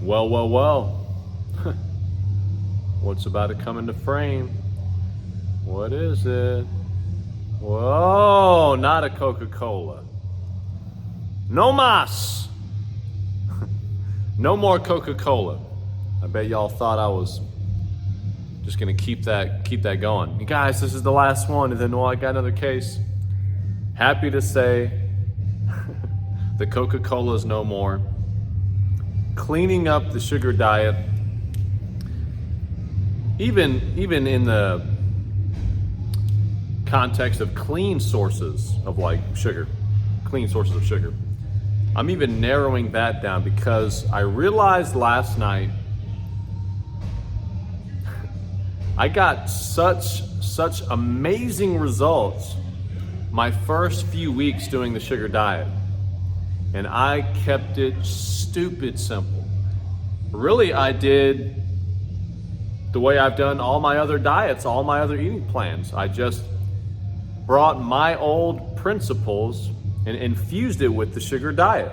Well, well, well. What's about to come into frame? What is it? Whoa, not a Coca-Cola. No mas. No more Coca-Cola. I bet y'all thought I was just gonna keep that going. You guys, this is the last one, and then I got another case. Happy to say the Coca-Cola is no more. Cleaning up the sugar diet, even in the context of clean sources of like sugar, clean sources of sugar. I'm even narrowing that down because I realized last night I got such amazing results my first few weeks doing the sugar diet. And I kept it stupid simple. Really, I did the way I've done all my other diets, all my other eating plans. I just brought my old principles and infused it with the sugar diet,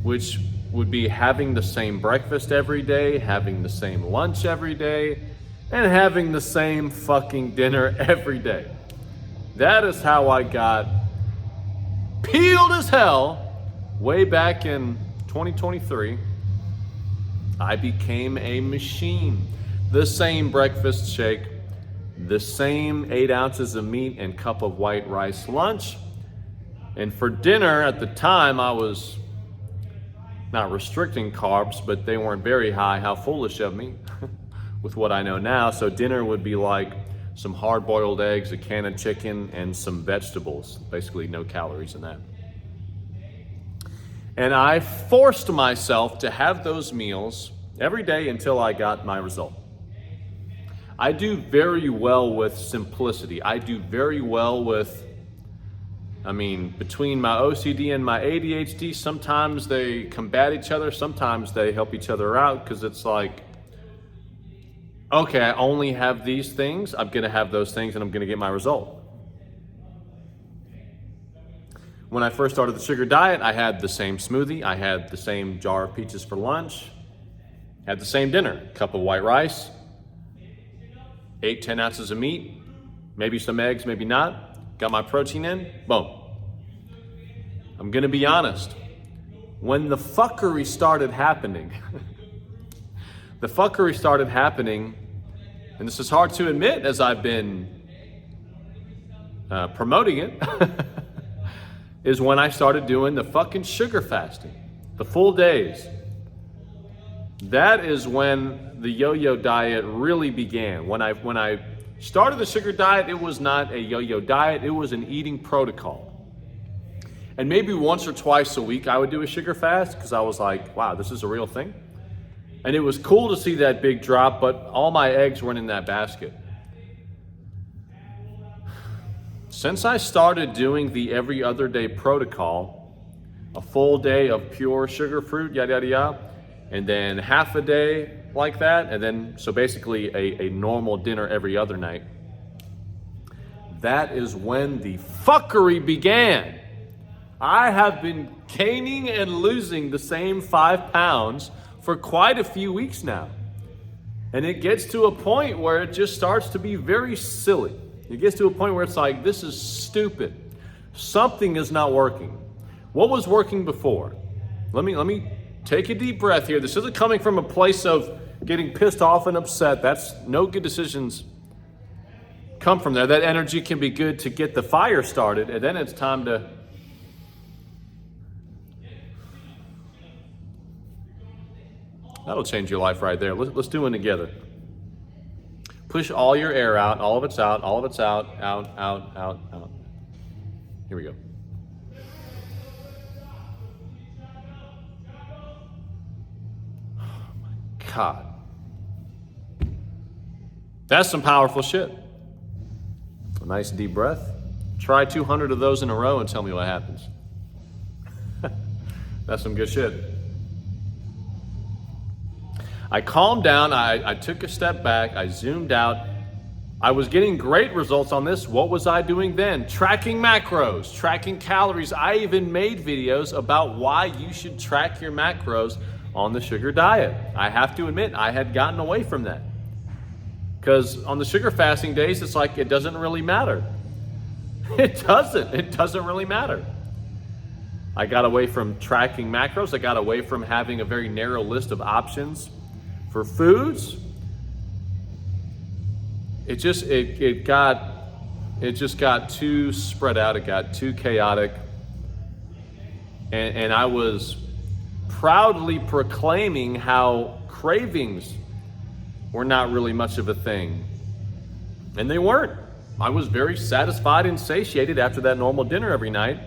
which would be having the same breakfast every day, having the same lunch every day, and having the same fucking dinner every day. That is how I got peeled as hell way back in 2023. I became a machine. The same breakfast shake, the same 8 ounces of meat and cup of white rice lunch. And for dinner at the time, I was not restricting carbs, but they weren't very high. How foolish of me with what I know now. So dinner would be like some hard-boiled eggs, a can of chicken, and some vegetables. Basically no calories in that. And I forced myself to have those meals every day until I got my result. I do very well with simplicity. I do very well with, between my OCD and my ADHD, sometimes they combat each other, sometimes they help each other out, because it's like, okay, I only have these things, I'm gonna have those things, and I'm gonna get my result. When I first started the sugar diet, I had the same smoothie, I had the same jar of peaches for lunch, had the same dinner, cup of white rice, 8-10 ounces of meat, maybe some eggs, maybe not, got my protein in, boom. I'm gonna be honest, when the fuckery started happening, and this is hard to admit as I've been promoting it, is when I started doing the fucking sugar fasting, the full days. That is when the yo-yo diet really began. When I started the sugar diet, it was not a yo-yo diet, it was an eating protocol. And maybe once or twice a week I would do a sugar fast because I was like, wow, this is a real thing. And it was cool to see that big drop, but all my eggs weren't in that basket. Since I started doing the every other day protocol, a full day of pure sugar fruit, yada, yada, yada, and then half a day like that, and then, so basically a normal dinner every other night, that is when the fuckery began. I have been gaining and losing the same 5 pounds for quite a few weeks now. And it gets to a point where it just starts to be very silly. It gets to a point where it's like, this is stupid. Something is not working. What was working before? Let me take a deep breath here. This isn't coming from a place of getting pissed off and upset. That's no good decisions come from there. That energy can be good to get the fire started, and then it's time to that'll change your life right there. Let's do one together. Push all your air out, all of it's out, all of it's out, out, out, out, out. Here we go. Oh my God. That's some powerful shit. A nice deep breath. Try 200 of those in a row and tell me what happens. That's some good shit. I calmed down, I took a step back, I zoomed out. I was getting great results on this. What was I doing then? Tracking macros, tracking calories. I even made videos about why you should track your macros on the sugar diet. I have to admit, I had gotten away from that. Because on the sugar fasting days, it's like it doesn't really matter. It doesn't really matter. I got away from tracking macros. I got away from having a very narrow list of options for foods. It just got too spread out. It got too chaotic. And I was proudly proclaiming how cravings were not really much of a thing. And they weren't. I was very satisfied and satiated after that normal dinner every night.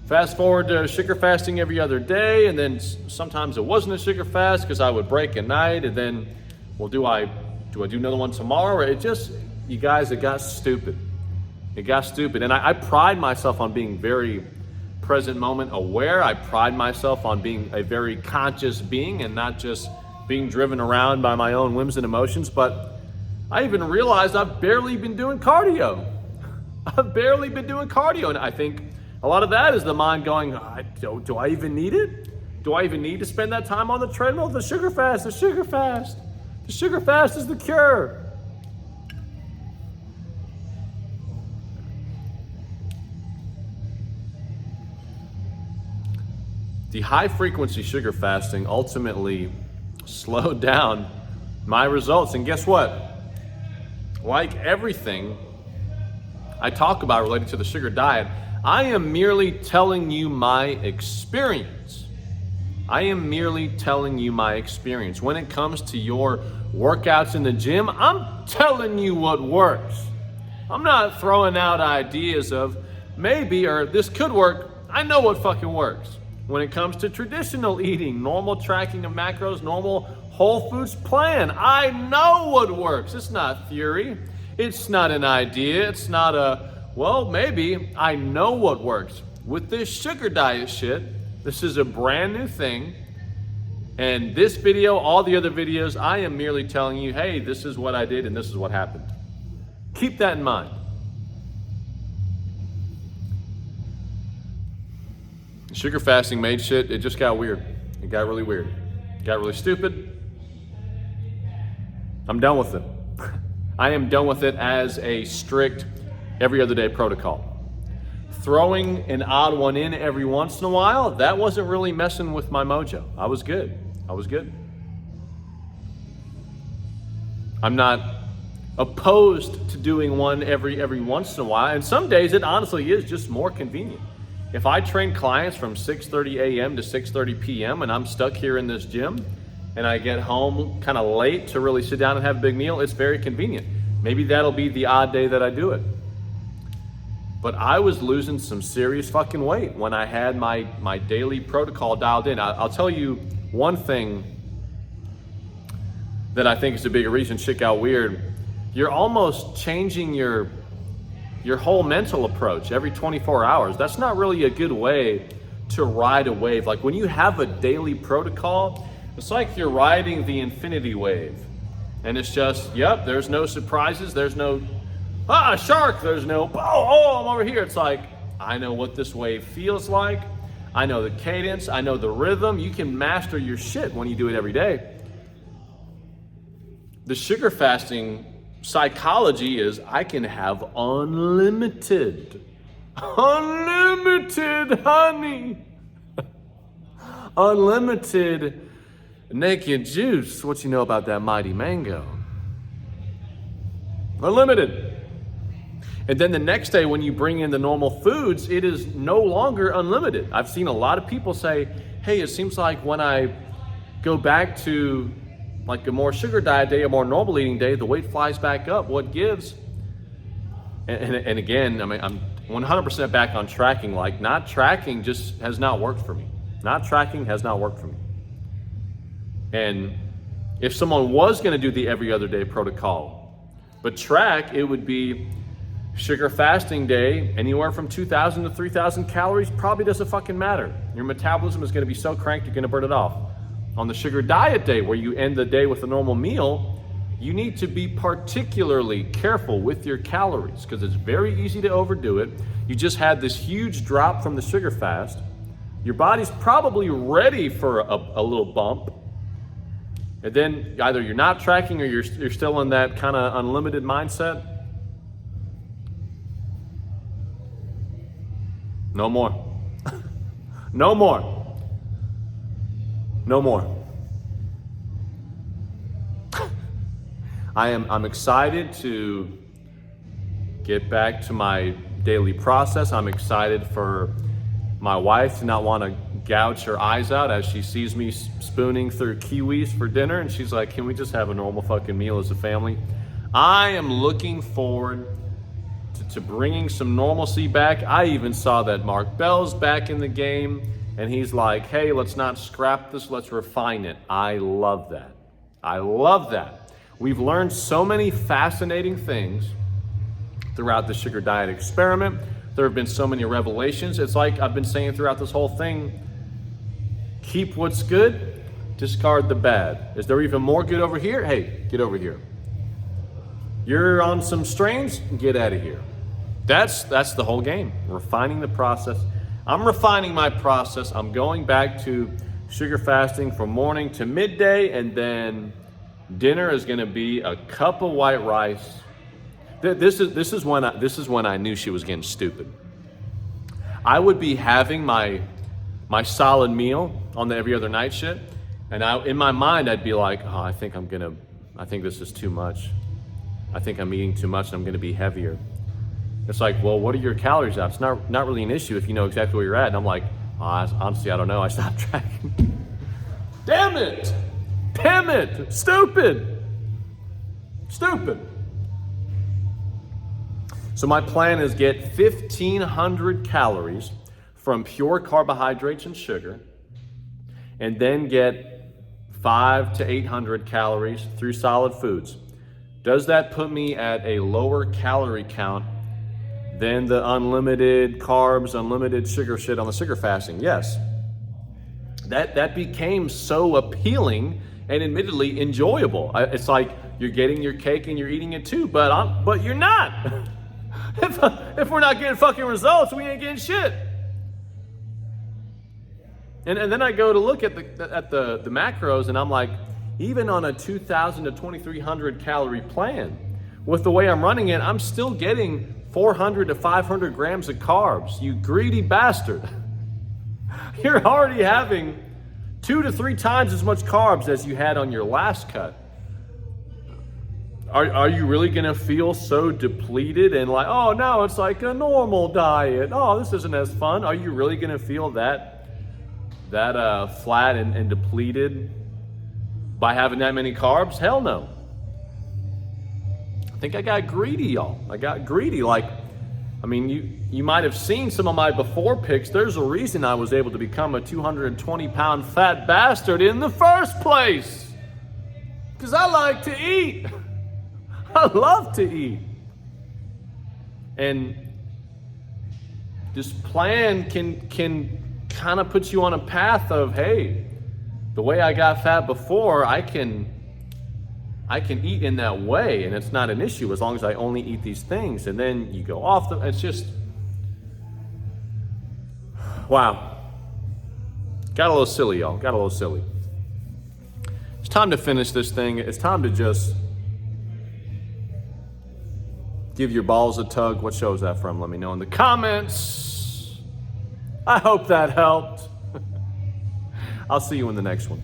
Fast forward to sugar fasting every other day, and then sometimes it wasn't a sugar fast because I would break a night, and then, well, do I do another one tomorrow? Or it just, you guys, it got stupid. It got stupid. And I pride myself on being very present moment aware. I pride myself on being a very conscious being and not just being driven around by my own whims and emotions. But I even realized I've barely been doing cardio. I've barely been doing cardio. And I think a lot of that is the mind going, do I even need it? Do I even need to spend that time on the treadmill? The sugar fast. The sugar fast is the cure. The high frequency sugar fasting ultimately slowed down my results. And guess what? Like everything I talk about related to the sugar diet, I am merely telling you my experience. I am merely telling you my experience. When it comes to your workouts in the gym, I'm telling you what works. I'm not throwing out ideas of maybe or this could work. I know what fucking works. When it comes to traditional eating, normal tracking of macros, normal whole foods plan, I know what works. It's not theory. It's not an idea. It's not well, maybe. I know what works. With this sugar diet shit, this is a brand new thing. And this video, all the other videos, I am merely telling you, hey, this is what I did and this is what happened. Keep that in mind. Sugar fasting made shit, it just got weird. It got really weird. It got really stupid. I'm done with it. I am done with it as a strict every other day protocol. Throwing an odd one in every once in a while, that wasn't really messing with my mojo. I was good. I'm not opposed to doing one every once in a while. And some days it honestly is just more convenient. If I train clients from 6:30 a.m. to 6:30 p.m. and I'm stuck here in this gym and I get home kind of late to really sit down and have a big meal, it's very convenient. Maybe that'll be the odd day that I do it. But I was losing some serious fucking weight when I had my daily protocol dialed in. I'll tell you one thing that I think is a bigger reason shit got weird. You're almost changing your whole mental approach every 24 hours. That's not really a good way to ride a wave. Like when you have a daily protocol, it's like you're riding the infinity wave. And it's just, yep, there's no surprises. There's no, shark. There's no, I'm over here. It's like, I know what this wave feels like. I know the cadence. I know the rhythm. You can master your shit when you do it every day. The sugar fasting psychology is I can have unlimited honey, unlimited naked juice. What you know about that mighty mango? Unlimited. And then the next day when you bring in the normal foods, it is no longer unlimited. I've seen a lot of people say, hey, it seems like when I go back to like a more sugar diet day, a more normal eating day, the weight flies back up. What gives? And again, I mean, I'm 100% back on tracking. Like not tracking just has not worked for me. Not tracking has not worked for me. And if someone was gonna do the every other day protocol, but track, it would be sugar fasting day, anywhere from 2,000 to 3,000 calories, probably doesn't fucking matter. Your metabolism is gonna be so cranked, you're gonna burn it off. On the sugar diet day, where you end the day with a normal meal, you need to be particularly careful with your calories because it's very easy to overdo it. You just had this huge drop from the sugar fast. your body's probably ready for a little bump. And then either you're not tracking or you're still in that kind of unlimited mindset. No more. No more. No more. I'm excited to get back to my daily process. I'm excited for my wife to not want to gouge her eyes out as she sees me spooning through kiwis for dinner, and she's like, can we just have a normal fucking meal as a family? I am looking forward to bringing some normalcy back. I even saw that Mark Bell's back in the game, and he's like, hey, let's not scrap this, let's refine it. I love that. I love that. We've learned so many fascinating things throughout the sugar diet experiment. There have been so many revelations. It's like I've been saying throughout this whole thing, keep what's good, discard the bad. Is there even more good over here? Hey, get over here. You're on some strains, get out of here. That's the whole game, refining the process. I'm refining my process. I'm going back to sugar fasting from morning to midday, and then dinner is gonna be a cup of white rice. This is when I knew she was getting stupid. I would be having my solid meal on the every other night shit, and in my mind I'd be like, oh, I think this is too much. I think I'm eating too much and I'm gonna be heavier. It's like, well, what are your calories at? It's not really an issue if you know exactly where you're at. And I'm like, oh, honestly, I don't know. I stopped tracking. Damn it! Damn it! Stupid! Stupid! So my plan is get 1,500 calories from pure carbohydrates and sugar, and then get 500 to 800 calories through solid foods. Does that put me at a lower calorie count than the unlimited carbs, unlimited sugar shit on the sugar fasting? Yes. That became so appealing and admittedly enjoyable. It's like you're getting your cake and you're eating it too, but you're not. If we're not getting fucking results, we ain't getting shit. And then I go to look at the macros, and I'm like, even on a 2,000 to 2,300 calorie plan, with the way I'm running it, I'm still getting 400 to 500 grams of carbs. You greedy bastard. You're already having 2 to 3 times as much carbs as you had on your last cut. Are you really gonna feel so depleted and like, oh no, it's like a normal diet. Oh, this isn't as fun. Are you really gonna feel that flat and depleted by having that many carbs? Hell no. I think I got greedy, y'all. I got greedy. You might have seen some of my before pics. There's a reason I was able to become a 220-pound fat bastard in the first place. Because I like to eat. I love to eat. And this plan can kind of put you on a path of, hey, the way I got fat before, I can eat in that way, and it's not an issue as long as I only eat these things. And then you go off them. It's just, wow. Got a little silly, y'all. Got a little silly. It's time to finish this thing. It's time to just give your balls a tug. What show is that from? Let me know in the comments. I hope that helped. I'll see you in the next one.